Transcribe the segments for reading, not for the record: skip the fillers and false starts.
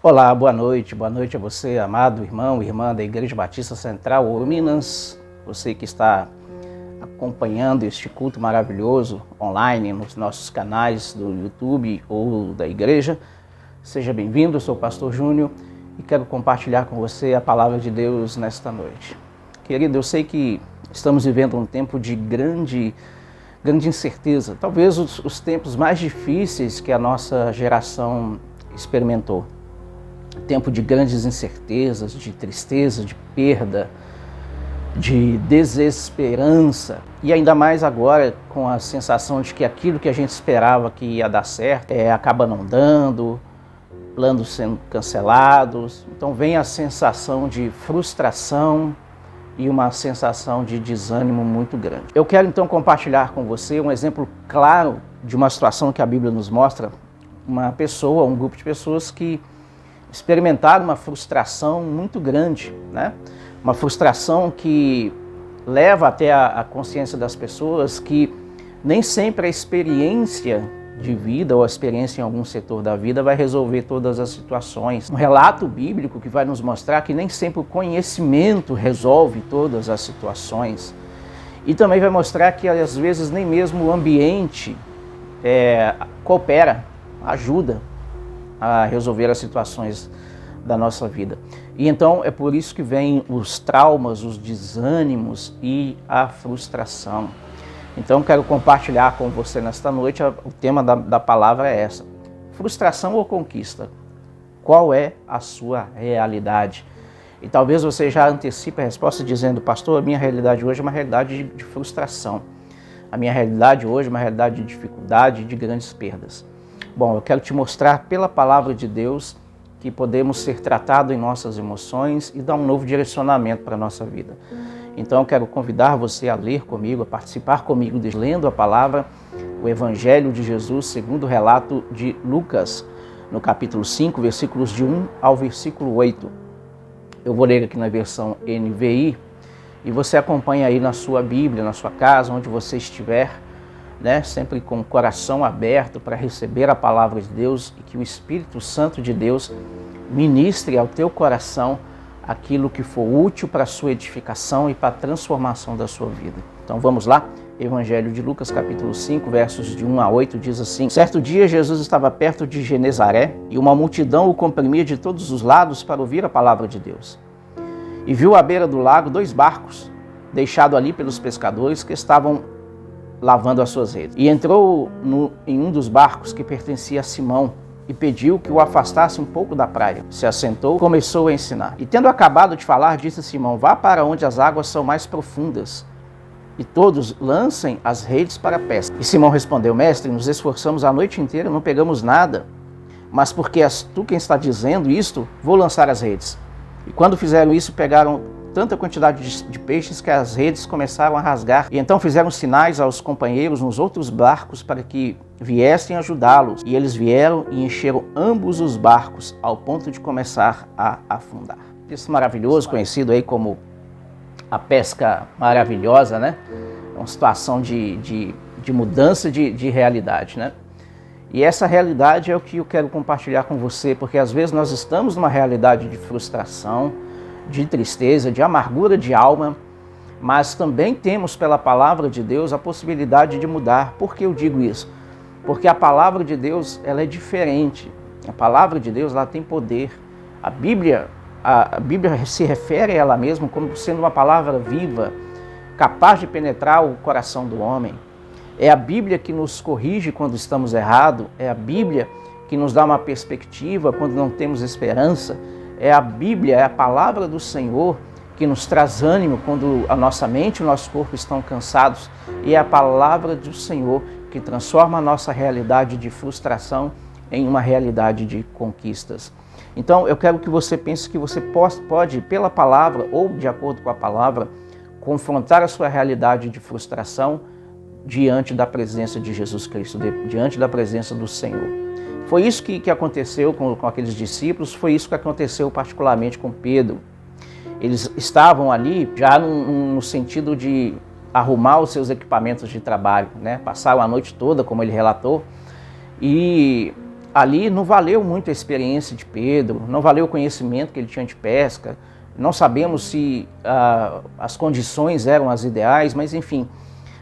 Olá, boa noite a você, amado irmão e irmã da Igreja Batista Central Ouro Minas, você que está acompanhando este culto maravilhoso online nos nossos canais do YouTube ou da igreja. Seja bem-vindo, eu sou o pastor Júnior e quero compartilhar com você a palavra de Deus nesta noite. Querido, eu sei que estamos vivendo um tempo de grande incerteza, talvez os tempos mais difíceis que a nossa geração experimentou. Tempo de grandes incertezas, de tristeza, de perda, de desesperança. E ainda mais agora com a sensação de que aquilo que a gente esperava que ia dar certo acaba não dando, planos sendo cancelados. Então vem a sensação de frustração e uma sensação de desânimo muito grande. Eu quero então compartilhar com você um exemplo claro de uma situação que a Bíblia nos mostra, uma pessoa, um grupo de pessoas que experimentaram uma frustração muito grande, né? Uma frustração que leva até a consciência das pessoas que nem sempre a experiência de vida ou a experiência em algum setor da vida vai resolver todas as situações. Um relato bíblico que vai nos mostrar que nem sempre o conhecimento resolve todas as situações. E também vai mostrar que às vezes nem mesmo o ambiente coopera, ajuda a resolver as situações da nossa vida. E então é por isso que vem os traumas, os desânimos e a frustração. Então quero compartilhar com você nesta noite, o tema da palavra é essa: frustração ou conquista? Qual é a sua realidade? E talvez você já antecipe a resposta dizendo: pastor, a minha realidade hoje é uma realidade de frustração. A minha realidade hoje é uma realidade de dificuldade e de grandes perdas. Bom, eu quero te mostrar pela palavra de Deus que podemos ser tratados em nossas emoções e dar um novo direcionamento para a nossa vida. Então eu quero convidar você a ler comigo, a participar comigo, lendo a palavra, o Evangelho de Jesus, segundo o relato de Lucas, no capítulo 5, versículos de 1 ao versículo 8. Eu vou ler aqui na versão NVI e você acompanha aí na sua Bíblia, na sua casa, onde você estiver, né, sempre com o coração aberto para receber a palavra de Deus e que o Espírito Santo de Deus ministre ao teu coração aquilo que for útil para a sua edificação e para a transformação da sua vida. Então vamos lá? Evangelho de Lucas, capítulo 5, versos de 1 a 8, diz assim: Certo dia Jesus estava perto de Genezaré e uma multidão o comprimia de todos os lados para ouvir a palavra de Deus. E viu à beira do lago 2 barcos, deixados ali pelos pescadores que estavam lavando as suas redes. E entrou em um dos barcos que pertencia a Simão e pediu que o afastasse um pouco da praia. Se assentou e começou a ensinar. E tendo acabado de falar, disse a Simão: Vá para onde as águas são mais profundas e todos lancem as redes para a pesca. E Simão respondeu: Mestre, nos esforçamos a noite inteira e não pegamos nada, mas porque és tu quem está dizendo isto, vou lançar as redes. E quando fizeram isso, pegaram tanta quantidade de peixes que as redes começaram a rasgar. E então fizeram sinais aos companheiros nos outros barcos para que viessem ajudá-los. E eles vieram e encheram ambos os barcos ao ponto de começar a afundar. Isso maravilhoso, conhecido aí como a pesca maravilhosa, né? É uma situação de mudança de realidade, né? E essa realidade é o que eu quero compartilhar com você, porque às vezes nós estamos numa realidade de frustração, de tristeza, de amargura de alma, mas também temos pela palavra de Deus a possibilidade de mudar. Por que eu digo isso? Porque a palavra de Deus, ela é diferente. A palavra de Deus, ela tem poder. A Bíblia se refere a ela mesma como sendo uma palavra viva, capaz de penetrar o coração do homem. É a Bíblia que nos corrige quando estamos errados, é a Bíblia que nos dá uma perspectiva quando não temos esperança. É a Bíblia, é a palavra do Senhor que nos traz ânimo quando a nossa mente e o nosso corpo estão cansados. E é a palavra do Senhor que transforma a nossa realidade de frustração em uma realidade de conquistas. Então eu quero que você pense que você pode, pela palavra ou de acordo com a palavra, confrontar a sua realidade de frustração diante da presença de Jesus Cristo, diante da presença do Senhor. Foi isso que aconteceu com aqueles discípulos, foi isso que aconteceu particularmente com Pedro. Eles estavam ali já no sentido de arrumar os seus equipamentos de trabalho, né? Passaram a noite toda, como ele relatou, e ali não valeu muito a experiência de Pedro, não valeu o conhecimento que ele tinha de pesca, não sabemos se as condições eram as ideais, mas enfim,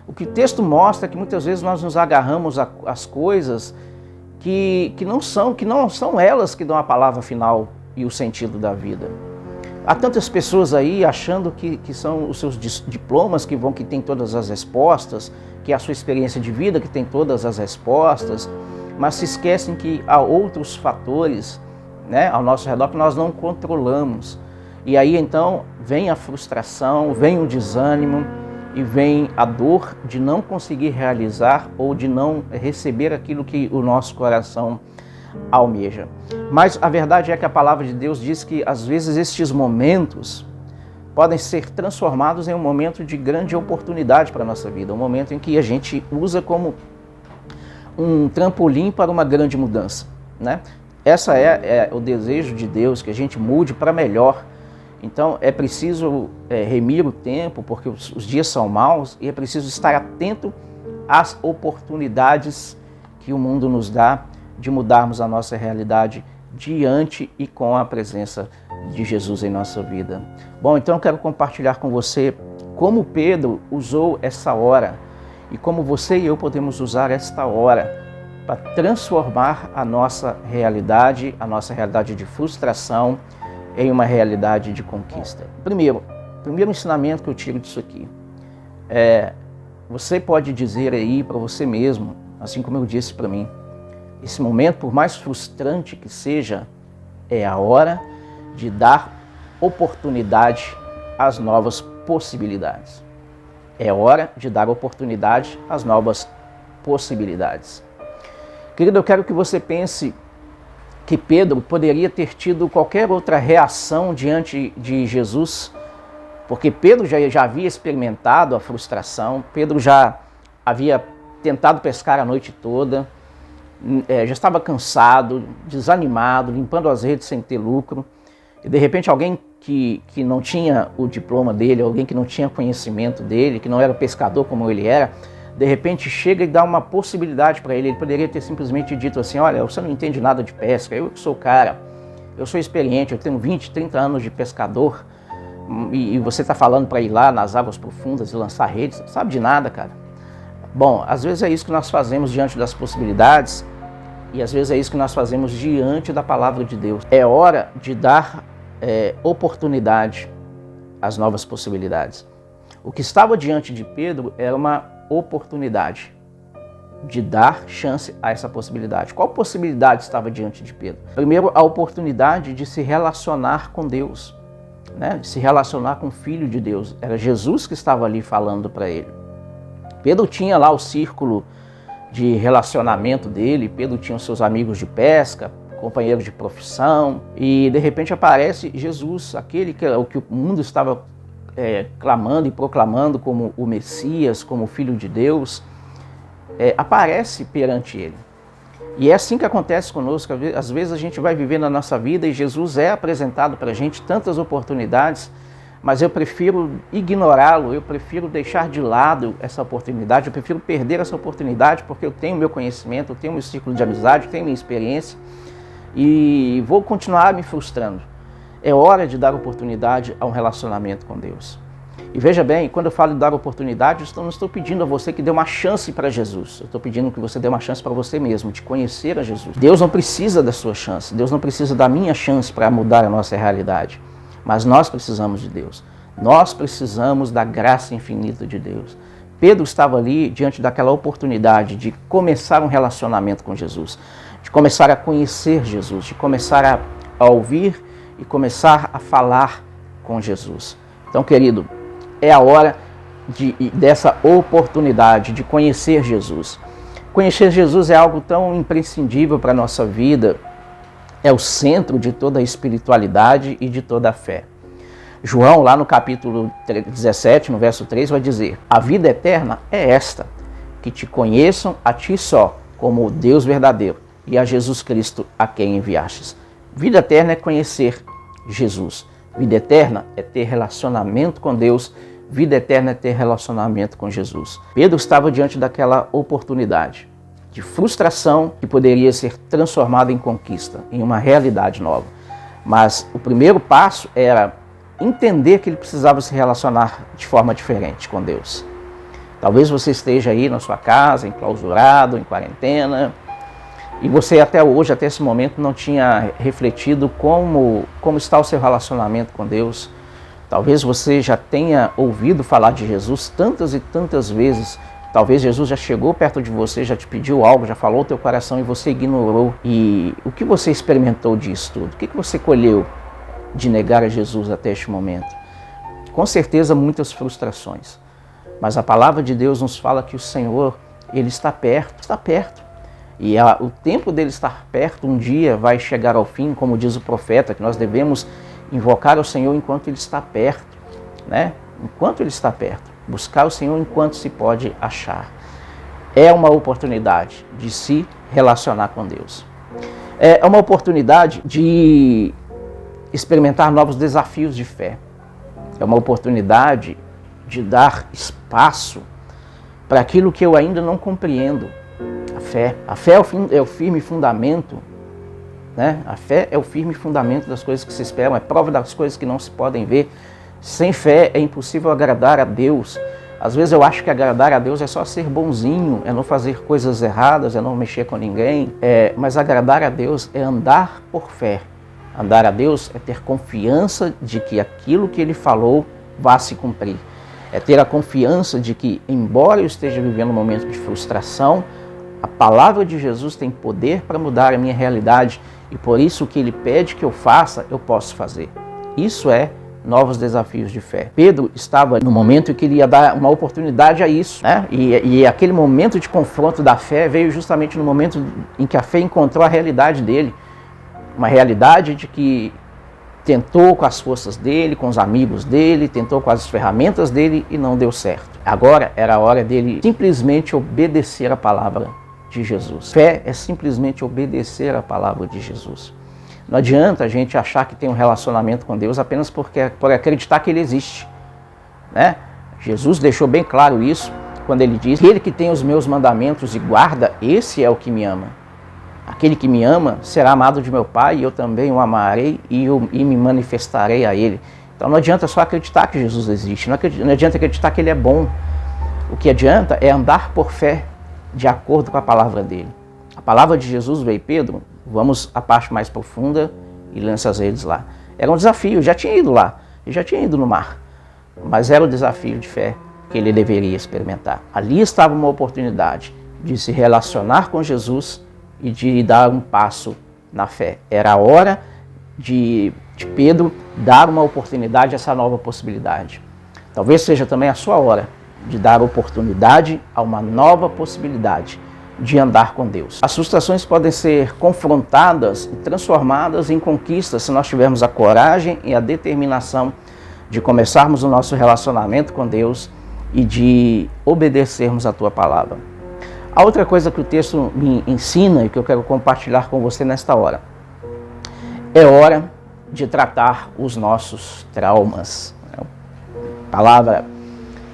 o que o texto mostra é que muitas vezes nós nos agarramos às coisas que não são elas que dão a palavra final e o sentido da vida. Há tantas pessoas aí achando que são os seus diplomas que têm todas as respostas, que é a sua experiência de vida que tem todas as respostas, mas se esquecem que há outros fatores, né, ao nosso redor que nós não controlamos. E aí então vem a frustração, vem o desânimo e vem a dor de não conseguir realizar ou de não receber aquilo que o nosso coração almeja. Mas a verdade é que a palavra de Deus diz que às vezes estes momentos podem ser transformados em um momento de grande oportunidade para a nossa vida, um momento em que a gente usa como um trampolim para uma grande mudança, né? Essa é o desejo de Deus, que a gente mude para melhor. Então é preciso remir o tempo, porque os dias são maus, e é preciso estar atento às oportunidades que o mundo nos dá de mudarmos a nossa realidade diante e com a presença de Jesus em nossa vida. Bom, então eu quero compartilhar com você como Pedro usou essa hora e como você e eu podemos usar esta hora para transformar a nossa realidade de frustração, em uma realidade de conquista. Primeiro ensinamento que eu tiro disso aqui você pode dizer aí para você mesmo, assim como eu disse para mim, esse momento, por mais frustrante que seja, é a hora de dar oportunidade às novas possibilidades. É hora de dar oportunidade às novas possibilidades. Querido, eu quero que você pense que Pedro poderia ter tido qualquer outra reação diante de Jesus, porque Pedro já havia experimentado a frustração, Pedro já havia tentado pescar a noite toda, já estava cansado, desanimado, limpando as redes sem ter lucro, e de repente alguém que não tinha o diploma dele, alguém que não tinha conhecimento dele, que não era pescador como ele era, de repente chega e dá uma possibilidade para ele. Ele poderia ter simplesmente dito assim: olha, você não entende nada de pesca, eu que sou o cara, eu sou experiente, eu tenho 20, 30 anos de pescador, e você está falando para ir lá nas águas profundas e lançar redes, não sabe de nada, cara. Bom, às vezes é isso que nós fazemos diante das possibilidades, e às vezes é isso que nós fazemos diante da palavra de Deus. É hora de dar oportunidade às novas possibilidades. O que estava diante de Pedro era uma oportunidade de dar chance a essa possibilidade. Qual possibilidade estava diante de Pedro? Primeiro, a oportunidade de se relacionar com Deus, né? De se relacionar com o Filho de Deus. Era Jesus que estava ali falando para ele. Pedro tinha lá o círculo de relacionamento dele, Pedro tinha os seus amigos de pesca, companheiros de profissão, e de repente aparece Jesus, aquele que o mundo estava clamando e proclamando como o Messias, como o Filho de Deus, aparece perante ele. E é assim que acontece conosco. Às vezes a gente vai viver na nossa vida e Jesus é apresentado para a gente tantas oportunidades, mas eu prefiro ignorá-lo, eu prefiro deixar de lado essa oportunidade, eu prefiro perder essa oportunidade porque eu tenho meu conhecimento, eu tenho meu círculo de amizade, eu tenho minha experiência e vou continuar me frustrando. É hora de dar oportunidade a um relacionamento com Deus. E veja bem, quando eu falo de dar oportunidade, eu não estou pedindo a você que dê uma chance para Jesus. Eu estou pedindo que você dê uma chance para você mesmo, de conhecer a Jesus. Deus não precisa da sua chance, Deus não precisa da minha chance para mudar a nossa realidade. Mas nós precisamos de Deus. Nós precisamos da graça infinita de Deus. Pedro estava ali diante daquela oportunidade de começar um relacionamento com Jesus, de começar a conhecer Jesus, de começar a ouvir e começar a falar com Jesus. Então, querido, é a hora dessa oportunidade de conhecer Jesus. Conhecer Jesus é algo tão imprescindível para a nossa vida, é o centro de toda a espiritualidade e de toda a fé. João, lá no capítulo 17, no verso 3, vai dizer: a vida eterna é esta, que te conheçam a ti só, como o Deus verdadeiro, e a Jesus Cristo a quem enviastes. Vida eterna é conhecer Jesus. Vida eterna é ter relacionamento com Deus. Vida eterna é ter relacionamento com Jesus. Pedro estava diante daquela oportunidade de frustração que poderia ser transformada em conquista, em uma realidade nova. Mas o primeiro passo era entender que ele precisava se relacionar de forma diferente com Deus. Talvez você esteja aí na sua casa, enclausurado, em quarentena, e você até hoje, até esse momento, não tinha refletido como está o seu relacionamento com Deus. Talvez você já tenha ouvido falar de Jesus tantas e tantas vezes. Talvez Jesus já chegou perto de você, já te pediu algo, já falou o teu coração e você ignorou. E o que você experimentou disso tudo? O que você colheu de negar a Jesus até este momento? Com certeza muitas frustrações. Mas a palavra de Deus nos fala que o Senhor, Ele está perto, está perto. E o tempo dele estar perto um dia vai chegar ao fim, como diz o profeta, que nós devemos invocar o Senhor enquanto Ele está perto, né? Enquanto Ele está perto. Buscar o Senhor enquanto se pode achar. É uma oportunidade de se relacionar com Deus. É uma oportunidade de experimentar novos desafios de fé. É uma oportunidade de dar espaço para aquilo que eu ainda não compreendo. A fé é o firme fundamento, né? A fé é o firme fundamento das coisas que se esperam, é prova das coisas que não se podem ver. Sem fé é impossível agradar a Deus. Às vezes eu acho que agradar a Deus é só ser bonzinho, é não fazer coisas erradas, é não mexer com ninguém. Mas agradar a Deus é andar por fé. Andar a Deus é ter confiança de que aquilo que Ele falou vai se cumprir. É ter a confiança de que, embora eu esteja vivendo um momento de frustração, a palavra de Jesus tem poder para mudar a minha realidade e por isso o que Ele pede que eu faça, eu posso fazer. Isso é novos desafios de fé. Pedro estava no momento em que ele ia dar uma oportunidade a isso, né? E aquele momento de confronto da fé veio justamente no momento em que a fé encontrou a realidade dele. Uma realidade de que tentou com as forças dele, com os amigos dele, tentou com as ferramentas dele e não deu certo. Agora era a hora dele simplesmente obedecer a palavra de Jesus. Fé é simplesmente obedecer a palavra de Jesus. Não adianta a gente achar que tem um relacionamento com Deus apenas por acreditar que Ele existe, né? Jesus deixou bem claro isso quando Ele diz: aquele que tem os meus mandamentos e guarda, esse é o que me ama. Aquele que me ama será amado de meu Pai e eu também o amarei e me manifestarei a Ele. Então não adianta só acreditar que Jesus existe, não adianta acreditar que Ele é bom. O que adianta é andar por fé, de acordo com a palavra dele. A palavra de Jesus veio, Pedro, vamos à parte mais profunda e lança as redes lá. Era um desafio, já tinha ido lá, já tinha ido no mar, mas era o desafio de fé que ele deveria experimentar. Ali estava uma oportunidade de se relacionar com Jesus e de dar um passo na fé. Era a hora de Pedro dar uma oportunidade a essa nova possibilidade. Talvez seja também a sua hora de dar oportunidade a uma nova possibilidade de andar com Deus. As frustrações podem ser confrontadas e transformadas em conquistas se nós tivermos a coragem e a determinação de começarmos o nosso relacionamento com Deus e de obedecermos a Tua palavra. A outra coisa que o texto me ensina e que eu quero compartilhar com você nesta hora, é hora de tratar os nossos traumas. Palavra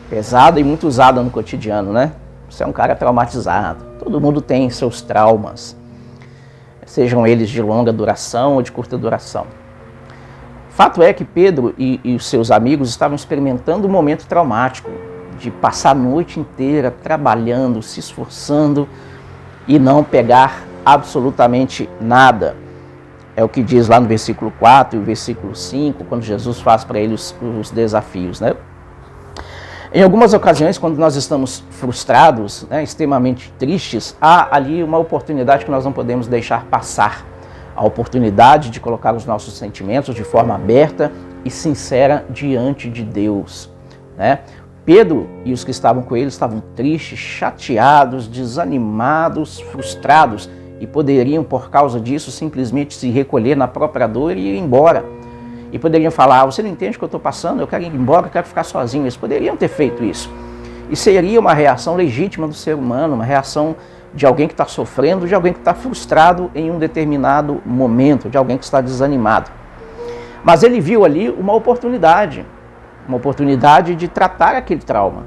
pesada e muito usada no cotidiano, né? Você é um cara traumatizado. Todo mundo tem seus traumas, sejam eles de longa duração ou de curta duração. Fato é que Pedro e os seus amigos estavam experimentando um momento traumático, de passar a noite inteira trabalhando, se esforçando e não pegar absolutamente nada. É o que diz lá no versículo 4 e o versículo 5, quando Jesus faz para eles os desafios, né? Em algumas ocasiões, quando nós estamos frustrados, né, extremamente tristes, há ali uma oportunidade que nós não podemos deixar passar. A oportunidade de colocar os nossos sentimentos de forma aberta e sincera diante de Deus, né? Pedro e os que estavam com ele estavam tristes, chateados, desanimados, frustrados e poderiam, por causa disso, simplesmente se recolher na própria dor e ir embora. E poderiam falar: você não entende o que eu estou passando, eu quero ir embora, eu quero ficar sozinho. Eles poderiam ter feito isso. E seria uma reação legítima do ser humano, uma reação de alguém que está sofrendo, de alguém que está frustrado em um determinado momento, de alguém que está desanimado. Mas ele viu ali uma oportunidade de tratar aquele trauma.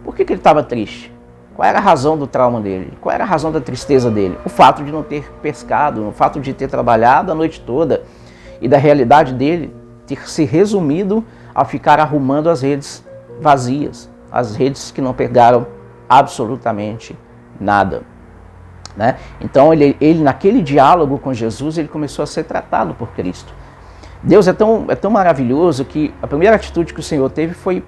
Por que ele estava triste? Qual era a razão do trauma dele? Qual era a razão da tristeza dele? O fato de não ter pescado, o fato de ter trabalhado a noite toda e da realidade dele ter se resumido a ficar arrumando as redes vazias, as redes que não pegaram absolutamente nada, né? Então ele naquele diálogo com Jesus, ele começou a ser tratado por Cristo. Deus é tão maravilhoso que a primeira atitude que o Senhor teve foi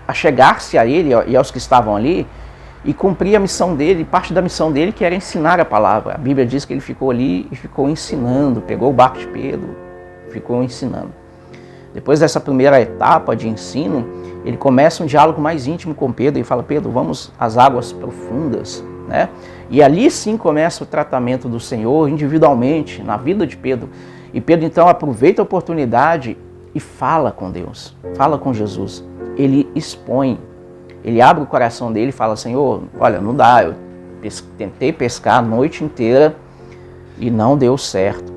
achegar-se a ele e aos que estavam ali e cumprir a missão dele, parte da missão dele, que era ensinar a palavra. A Bíblia diz que ele ficou ali e ficou ensinando, pegou o barco de Pedro, ficou ensinando. Depois dessa primeira etapa de ensino, ele começa um diálogo mais íntimo com Pedro e fala: Pedro, vamos às águas profundas, né? E ali sim começa o tratamento do Senhor individualmente na vida de Pedro. E Pedro então aproveita a oportunidade e fala com Deus, fala com Jesus. Ele expõe, ele abre o coração dele e fala: Senhor, olha, não dá, eu tentei pescar a noite inteira e não deu certo.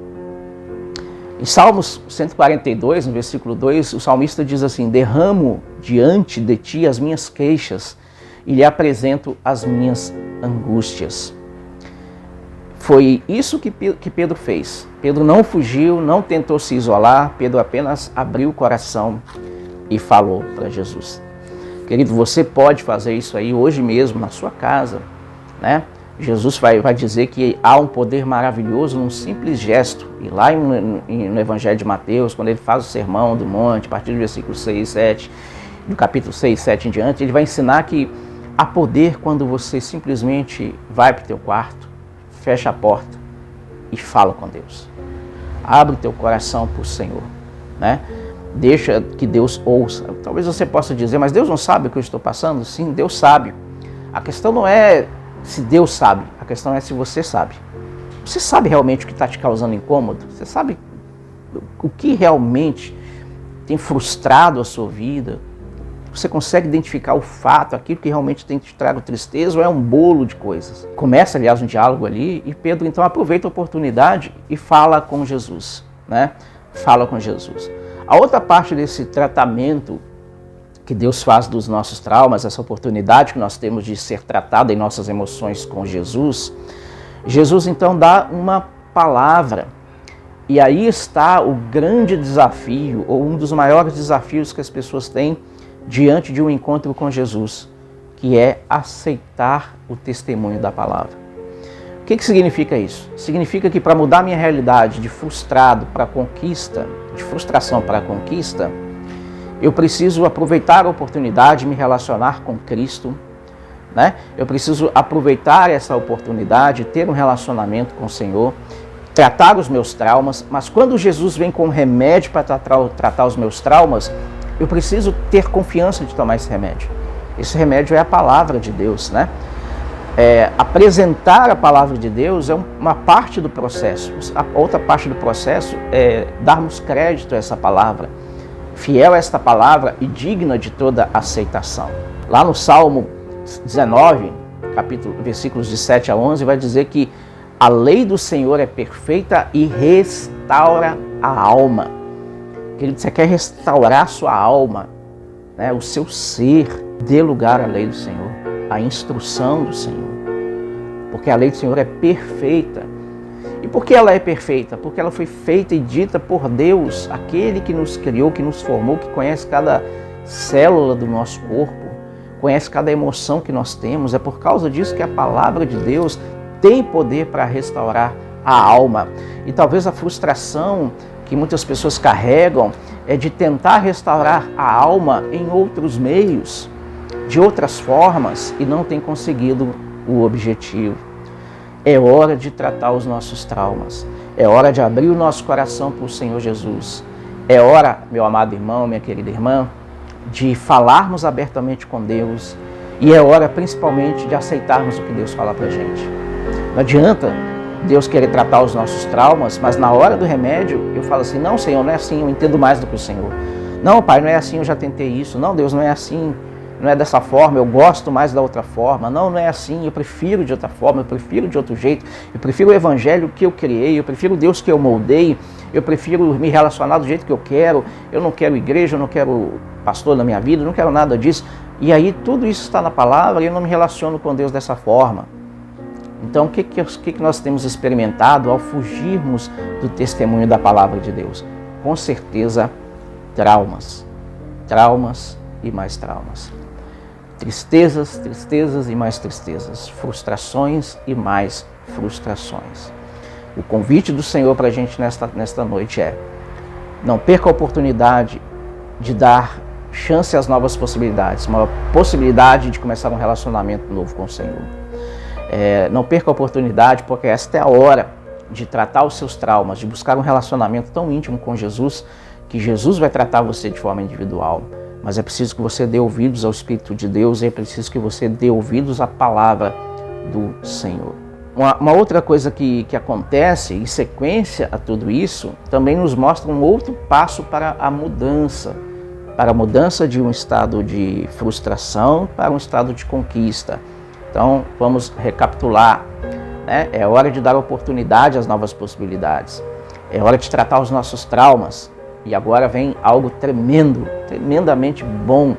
Em Salmos 142, no versículo 2, o salmista diz assim: derramo diante de ti as minhas queixas e lhe apresento as minhas angústias. Foi isso que Pedro fez. Pedro não fugiu, não tentou se isolar, Pedro apenas abriu o coração e falou para Jesus. Querido, você pode fazer isso aí hoje mesmo, na sua casa, né? Jesus vai dizer que há um poder maravilhoso num simples gesto. E lá no Evangelho de Mateus, quando ele faz o Sermão do Monte, a partir do versículo 6 e 7, do capítulo 6 e 7 em diante, ele vai ensinar que há poder quando você simplesmente vai para o teu quarto, fecha a porta e fala com Deus. Abre o teu coração para o Senhor, né? Deixa que Deus ouça. Talvez você possa dizer: mas Deus não sabe o que eu estou passando? Sim, Deus sabe. A questão não é se Deus sabe, a questão é se você sabe. Você sabe realmente o que está te causando incômodo? Você sabe o que realmente tem frustrado a sua vida? Você consegue identificar o fato, aquilo que realmente tem te trago tristeza, ou é um bolo de coisas? Começa, aliás, um diálogo ali, e Pedro então aproveita a oportunidade e fala com Jesus, né? Fala com Jesus. A outra parte desse tratamento que Deus faz dos nossos traumas, essa oportunidade que nós temos de ser tratado em nossas emoções com Jesus, Jesus então dá uma palavra. E aí está o grande desafio, ou um dos maiores desafios que as pessoas têm diante de um encontro com Jesus, que é aceitar o testemunho da palavra. O que significa isso? Significa que para mudar minha realidade de frustrado para conquista, de frustração para conquista, eu preciso aproveitar a oportunidade de me relacionar com Cristo, né? Eu preciso aproveitar essa oportunidade, ter um relacionamento com o Senhor, tratar os meus traumas, mas quando Jesus vem com um remédio para tratar os meus traumas, eu preciso ter confiança de tomar esse remédio. Esse remédio é a palavra de Deus, né? Apresentar a palavra de Deus é uma parte do processo. A outra parte do processo é darmos crédito a essa palavra, fiel a esta palavra e digna de toda aceitação. Lá no Salmo 19, versículos de 7 a 11, vai dizer que a lei do Senhor é perfeita e restaura a alma. Querido, você quer restaurar a sua alma, né? O seu ser, dê lugar à lei do Senhor, à instrução do Senhor. Porque a lei do Senhor é perfeita. E por que ela é perfeita? Porque ela foi feita e dita por Deus, aquele que nos criou, que nos formou, que conhece cada célula do nosso corpo, conhece cada emoção que nós temos. É por causa disso que a palavra de Deus tem poder para restaurar a alma. E talvez a frustração que muitas pessoas carregam é de tentar restaurar a alma em outros meios, de outras formas, e não tem conseguido o objetivo. É hora de tratar os nossos traumas. É hora de abrir o nosso coração para o Senhor Jesus. É hora, meu amado irmão, minha querida irmã, de falarmos abertamente com Deus. E é hora, principalmente, de aceitarmos o que Deus fala para a gente. Não adianta Deus querer tratar os nossos traumas, mas na hora do remédio eu falo assim: não, Senhor, não é assim, eu entendo mais do que o Senhor. Não, Pai, não é assim, eu já tentei isso. Não, Deus, não é assim. Não é dessa forma, eu gosto mais da outra forma. Não, não é assim, eu prefiro de outra forma, eu prefiro de outro jeito. Eu prefiro o evangelho que eu criei, eu prefiro o Deus que eu moldei, eu prefiro me relacionar do jeito que eu quero. Eu não quero igreja, eu não quero pastor na minha vida, eu não quero nada disso. E aí tudo isso está na palavra e eu não me relaciono com Deus dessa forma. Então o que nós temos experimentado ao fugirmos do testemunho da palavra de Deus? Com certeza, traumas. Traumas e mais traumas. Tristezas, tristezas e mais tristezas. Frustrações e mais frustrações. O convite do Senhor para a gente nesta noite é: não perca a oportunidade de dar chance às novas possibilidades, uma possibilidade de começar um relacionamento novo com o Senhor. Não perca a oportunidade, porque esta é a hora de tratar os seus traumas, de buscar um relacionamento tão íntimo com Jesus, que Jesus vai tratar você de forma individual. Mas é preciso que você dê ouvidos ao Espírito de Deus, é preciso que você dê ouvidos à palavra do Senhor. Uma outra coisa que acontece em sequência a tudo isso, também nos mostra um outro passo para a mudança de um estado de frustração para um estado de conquista. Então, vamos recapitular, né? É hora de dar oportunidade às novas possibilidades. É hora de tratar os nossos traumas. E agora vem algo tremendo, tremendamente bom.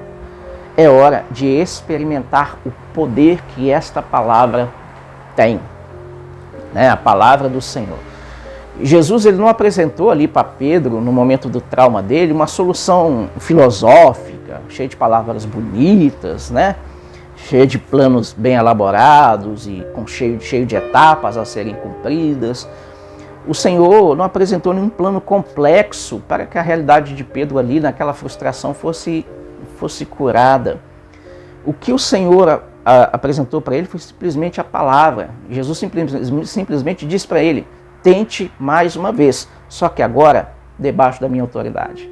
É hora de experimentar o poder que esta palavra tem, né? A palavra do Senhor. Jesus, ele não apresentou ali para Pedro, no momento do trauma dele, uma solução filosófica, cheia de palavras bonitas, né? Cheia de planos bem elaborados e cheio de etapas a serem cumpridas. O Senhor não apresentou nenhum plano complexo para que a realidade de Pedro ali, naquela frustração, fosse curada. O que o Senhor apresentou para ele foi simplesmente a palavra. Jesus simplesmente disse para ele: tente mais uma vez, só que agora debaixo da minha autoridade.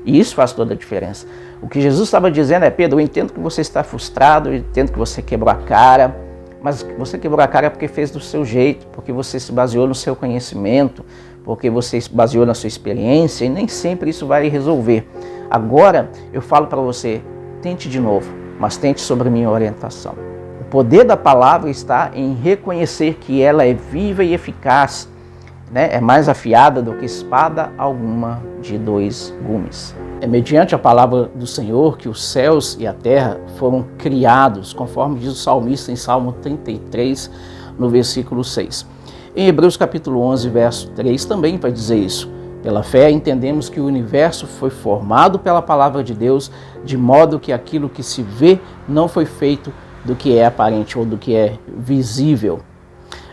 E isso faz toda a diferença. O que Jesus estava dizendo é: Pedro, eu entendo que você está frustrado, eu entendo que você quebrou a cara, mas você quebrou a cara porque fez do seu jeito, porque você se baseou no seu conhecimento, porque você se baseou na sua experiência, e nem sempre isso vai resolver. Agora eu falo para você: tente de novo, mas tente sobre a minha orientação. O poder da palavra está em reconhecer que ela é viva e eficaz, né? É mais afiada do que espada alguma de dois gumes. É mediante a palavra do Senhor que os céus e a terra foram criados, conforme diz o salmista em Salmo 33, no versículo 6. Em Hebreus capítulo 11, verso 3, também vai dizer isso. Pela fé entendemos que o universo foi formado pela palavra de Deus, de modo que aquilo que se vê não foi feito do que é aparente ou do que é visível.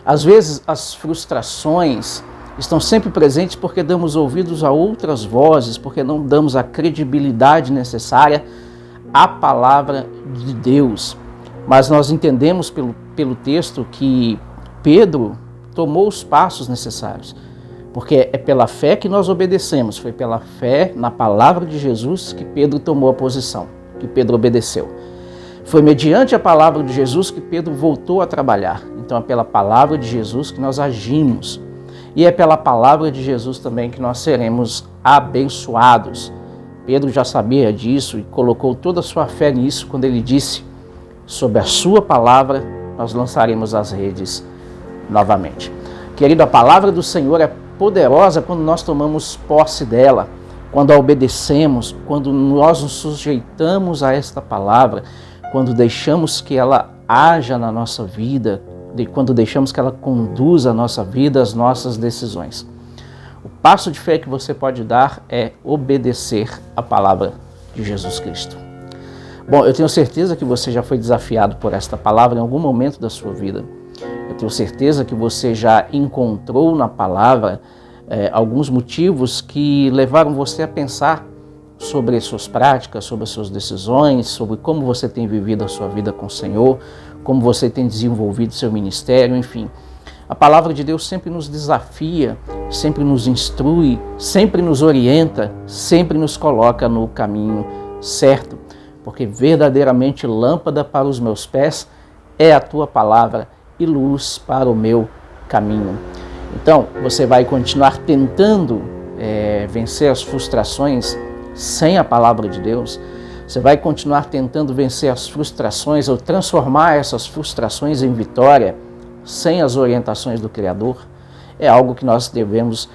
Às vezes as frustrações estão sempre presentes porque damos ouvidos a outras vozes, porque não damos a credibilidade necessária à palavra de Deus. Mas nós entendemos pelo texto que Pedro tomou os passos necessários, porque é pela fé que nós obedecemos, foi pela fé na palavra de Jesus que Pedro tomou a posição, que Pedro obedeceu. Foi mediante a palavra de Jesus que Pedro voltou a trabalhar. Então é pela palavra de Jesus que nós agimos. E é pela palavra de Jesus também que nós seremos abençoados. Pedro já sabia disso e colocou toda a sua fé nisso quando ele disse: sob a sua palavra nós lançaremos as redes novamente. Querido, a palavra do Senhor é poderosa quando nós tomamos posse dela, quando a obedecemos, quando nós nos sujeitamos a esta palavra, quando deixamos que ela haja na nossa vida, quando deixamos que ela conduza a nossa vida, as nossas decisões. O passo de fé que você pode dar é obedecer a palavra de Jesus Cristo. Bom, eu tenho certeza que você já foi desafiado por esta palavra em algum momento da sua vida. Eu tenho certeza que você já encontrou na palavra alguns motivos que levaram você a pensar sobre as suas práticas, sobre as suas decisões, sobre como você tem vivido a sua vida com o Senhor, como você tem desenvolvido seu ministério, enfim. A palavra de Deus sempre nos desafia, sempre nos instrui, sempre nos orienta, sempre nos coloca no caminho certo, porque verdadeiramente lâmpada para os meus pés é a tua palavra e luz para o meu caminho. Então, você vai continuar tentando vencer as frustrações sem a palavra de Deus? Você vai continuar tentando vencer as frustrações ou transformar essas frustrações em vitória sem as orientações do Criador? É algo que nós devemos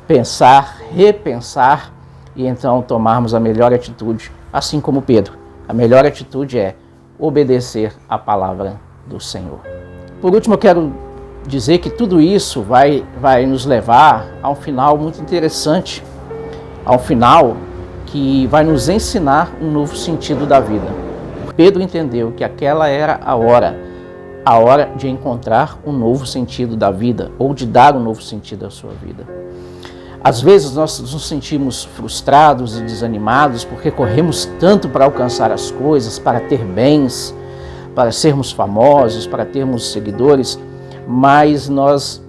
pensar, repensar e então tomarmos a melhor atitude, assim como Pedro. A melhor atitude é obedecer à palavra do Senhor. Por último, eu quero dizer que tudo isso vai nos levar a um final muito interessante, a um final que vai nos ensinar um novo sentido da vida. Pedro entendeu que aquela era a hora de encontrar um novo sentido da vida, ou de dar um novo sentido à sua vida. Às vezes nós nos sentimos frustrados e desanimados porque corremos tanto para alcançar as coisas, para ter bens, para sermos famosos, para termos seguidores, mas nós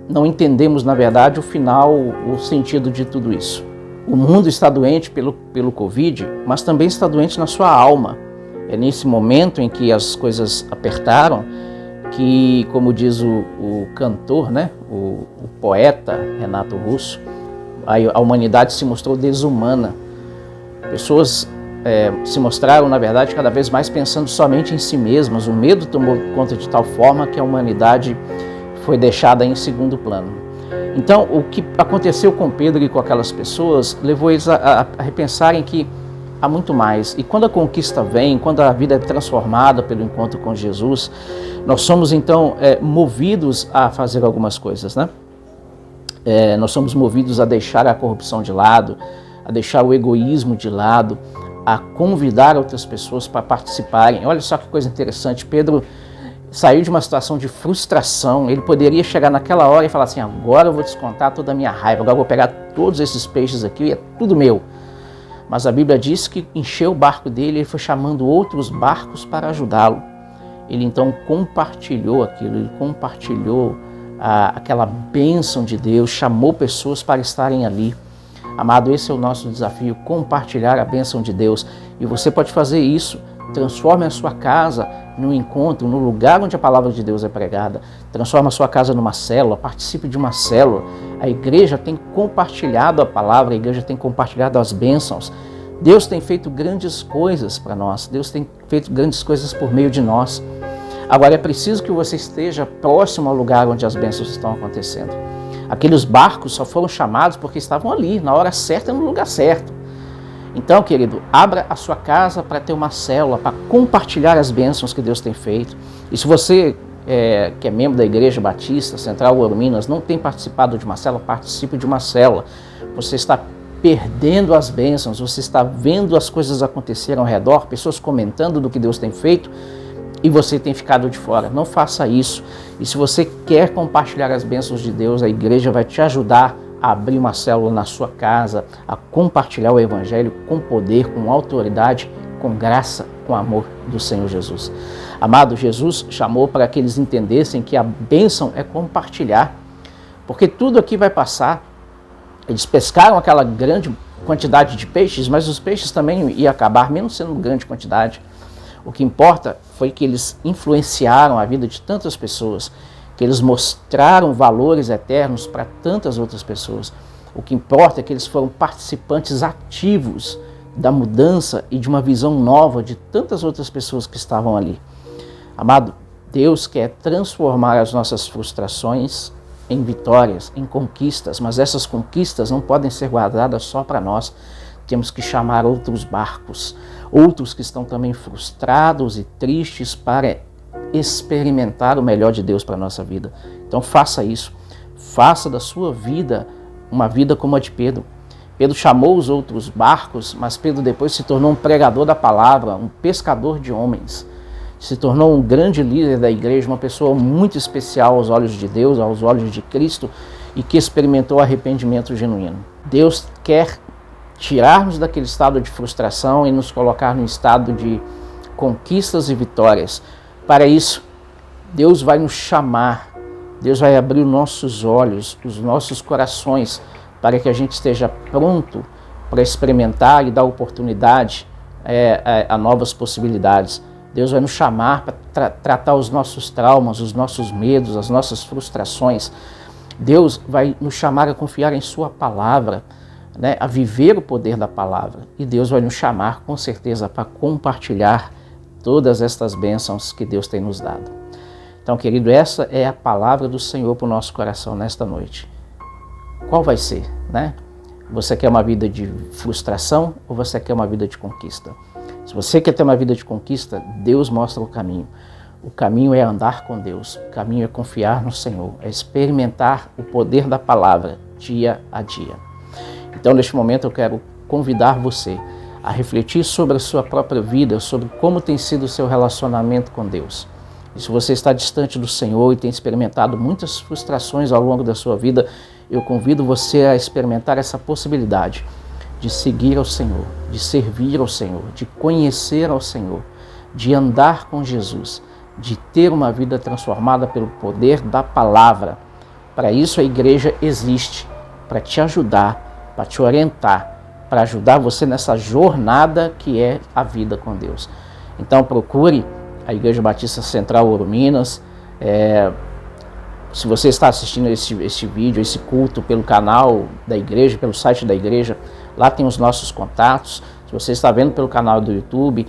não entendemos, na verdade, o final, o sentido de tudo isso. O mundo está doente pelo Covid, mas também está doente na sua alma. É nesse momento em que as coisas apertaram que, como diz o cantor, né, o poeta Renato Russo, a humanidade se mostrou desumana. Pessoas se mostraram, na verdade, cada vez mais pensando somente em si mesmas. O medo tomou conta de tal forma que a humanidade foi deixada em segundo plano. Então, o que aconteceu com Pedro e com aquelas pessoas levou eles a repensarem que há muito mais. E quando a conquista vem, quando a vida é transformada pelo encontro com Jesus, nós somos então movidos a fazer algumas coisas, né? Nós somos movidos a deixar a corrupção de lado, a deixar o egoísmo de lado, a convidar outras pessoas para participarem. Olha só que coisa interessante, Pedro saiu de uma situação de frustração. Ele poderia chegar naquela hora e falar assim: agora eu vou descontar toda a minha raiva, agora eu vou pegar todos esses peixes aqui e é tudo meu. Mas a Bíblia diz que encheu o barco dele, ele foi chamando outros barcos para ajudá-lo. Ele então compartilhou aquilo, ele compartilhou aquela bênção de Deus, chamou pessoas para estarem ali. Amado, esse é o nosso desafio, compartilhar a bênção de Deus. E você pode fazer isso. Transforme a sua casa num encontro, no lugar onde a palavra de Deus é pregada. Transforme a sua casa numa célula, participe de uma célula. A igreja tem compartilhado a palavra, a igreja tem compartilhado as bênçãos. Deus tem feito grandes coisas para nós, Deus tem feito grandes coisas por meio de nós. Agora é preciso que você esteja próximo ao lugar onde as bênçãos estão acontecendo. Aqueles barcos só foram chamados porque estavam ali, na hora certa e no lugar certo. Então, querido, abra a sua casa para ter uma célula, para compartilhar as bênçãos que Deus tem feito. E se você que é membro da Igreja Batista Central Ouro Minas, não tem participado de uma célula, participe de uma célula. Você está perdendo as bênçãos, você está vendo as coisas acontecerem ao redor, pessoas comentando do que Deus tem feito, e você tem ficado de fora. Não faça isso. E se você quer compartilhar as bênçãos de Deus, a igreja vai te ajudar a abrir uma célula na sua casa, a compartilhar o Evangelho com poder, com autoridade, com graça, com amor do Senhor Jesus. Amado, Jesus chamou para que eles entendessem que a bênção é compartilhar, porque tudo aqui vai passar. Eles pescaram aquela grande quantidade de peixes, mas os peixes também iam acabar, mesmo sendo grande quantidade. O que importa foi que eles influenciaram a vida de tantas pessoas, que eles mostraram valores eternos para tantas outras pessoas. O que importa é que eles foram participantes ativos da mudança e de uma visão nova de tantas outras pessoas que estavam ali. Amado, Deus quer transformar as nossas frustrações em vitórias, em conquistas, mas essas conquistas não podem ser guardadas só para nós. Temos que chamar outros barcos, outros que estão também frustrados e tristes para experimentar o melhor de Deus para a nossa vida. Então faça isso, faça da sua vida uma vida como a de Pedro. Pedro chamou os outros barcos, mas Pedro depois se tornou um pregador da palavra, um pescador de homens. Se tornou um grande líder da igreja, uma pessoa muito especial aos olhos de Deus, aos olhos de Cristo, e que experimentou arrependimento genuíno. Deus quer tirar-nos daquele estado de frustração e nos colocar num estado de conquistas e vitórias. Para isso, Deus vai nos chamar, Deus vai abrir os nossos olhos, os nossos corações, para que a gente esteja pronto para experimentar e dar oportunidade a novas possibilidades. Deus vai nos chamar para tratar os nossos traumas, os nossos medos, as nossas frustrações. Deus vai nos chamar a confiar em sua palavra, né, a viver o poder da palavra. E Deus vai nos chamar, com certeza, para compartilhar todas estas bênçãos que Deus tem nos dado. Então, querido, essa é a palavra do Senhor para o nosso coração nesta noite. Qual vai ser, né? Você quer uma vida de frustração ou você quer uma vida de conquista? Se você quer ter uma vida de conquista, Deus mostra o caminho. O caminho é andar com Deus, o caminho é confiar no Senhor, é experimentar o poder da palavra dia a dia. Então, neste momento, eu quero convidar você a refletir sobre a sua própria vida, sobre como tem sido o seu relacionamento com Deus. E se você está distante do Senhor e tem experimentado muitas frustrações ao longo da sua vida, eu convido você a experimentar essa possibilidade de seguir ao Senhor, de servir ao Senhor, de conhecer ao Senhor, de andar com Jesus, de ter uma vida transformada pelo poder da palavra. Para isso a igreja existe, para te ajudar, para te orientar, para ajudar você nessa jornada que é a vida com Deus. Então procure a Igreja Batista Central Ouro Minas. Se você está assistindo esse vídeo, esse culto pelo canal da igreja, pelo site da igreja, lá tem os nossos contatos. Se você está vendo pelo canal do YouTube,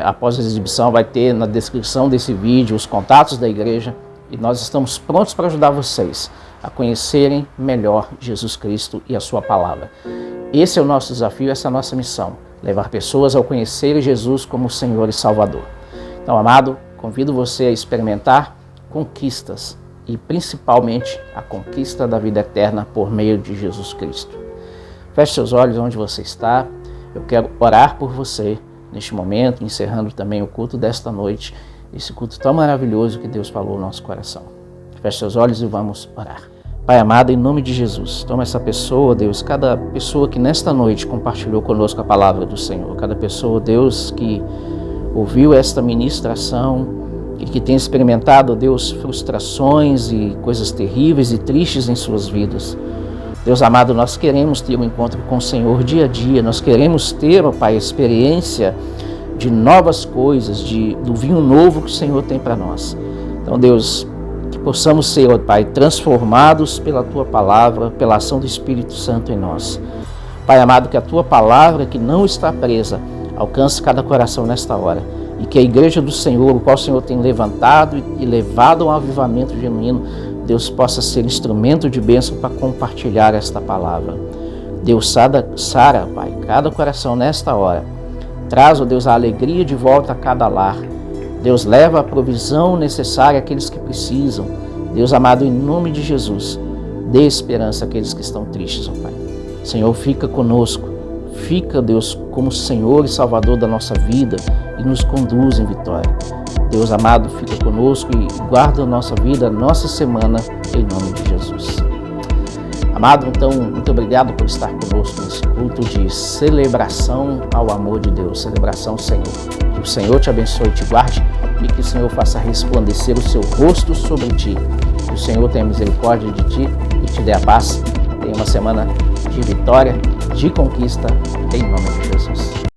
após a exibição vai ter na descrição desse vídeo os contatos da igreja, e nós estamos prontos para ajudar vocês a conhecerem melhor Jesus Cristo e a sua palavra. Esse é o nosso desafio, essa é a nossa missão, levar pessoas a conhecerem Jesus como Senhor e Salvador. Então, amado, convido você a experimentar conquistas e principalmente a conquista da vida eterna por meio de Jesus Cristo. Feche seus olhos onde você está. Eu quero orar por você neste momento, encerrando também o culto desta noite, esse culto tão maravilhoso que Deus falou no nosso coração. Feche seus olhos e vamos orar. Pai amado, em nome de Jesus, toma essa pessoa, Deus, cada pessoa que nesta noite compartilhou conosco a palavra do Senhor, cada pessoa, Deus, que ouviu esta ministração e que tem experimentado, Deus, frustrações e coisas terríveis e tristes em suas vidas. Deus amado, nós queremos ter um encontro com o Senhor dia a dia, nós queremos ter, ó Pai, a experiência de novas coisas, do vinho novo que o Senhor tem para nós. Então, Deus, que possamos ser, ó Pai, transformados pela Tua palavra, pela ação do Espírito Santo em nós. Pai amado, que a Tua palavra, que não está presa, alcance cada coração nesta hora. E que a igreja do Senhor, o qual o Senhor tem levantado e levado a um avivamento genuíno, Deus possa ser instrumento de bênção para compartilhar esta palavra. Deus, sara, Pai, cada coração nesta hora. Traz, ó Deus, a alegria de volta a cada lar. Deus, leva a provisão necessária àqueles que precisam. Deus amado, em nome de Jesus, dê esperança àqueles que estão tristes, ó Pai. Senhor, fica conosco. Fica, Deus, como Senhor e Salvador da nossa vida e nos conduz em vitória. Deus amado, fica conosco e guarda a nossa vida, a nossa semana, em nome de Jesus. Amado, então, muito obrigado por estar conosco nesse culto de celebração ao amor de Deus, celebração ao Senhor. Que o Senhor te abençoe e te guarde e que o Senhor faça resplandecer o seu rosto sobre ti. Que o Senhor tenha misericórdia de ti e te dê a paz. Tenha uma semana de vitória, de conquista, em nome de Jesus.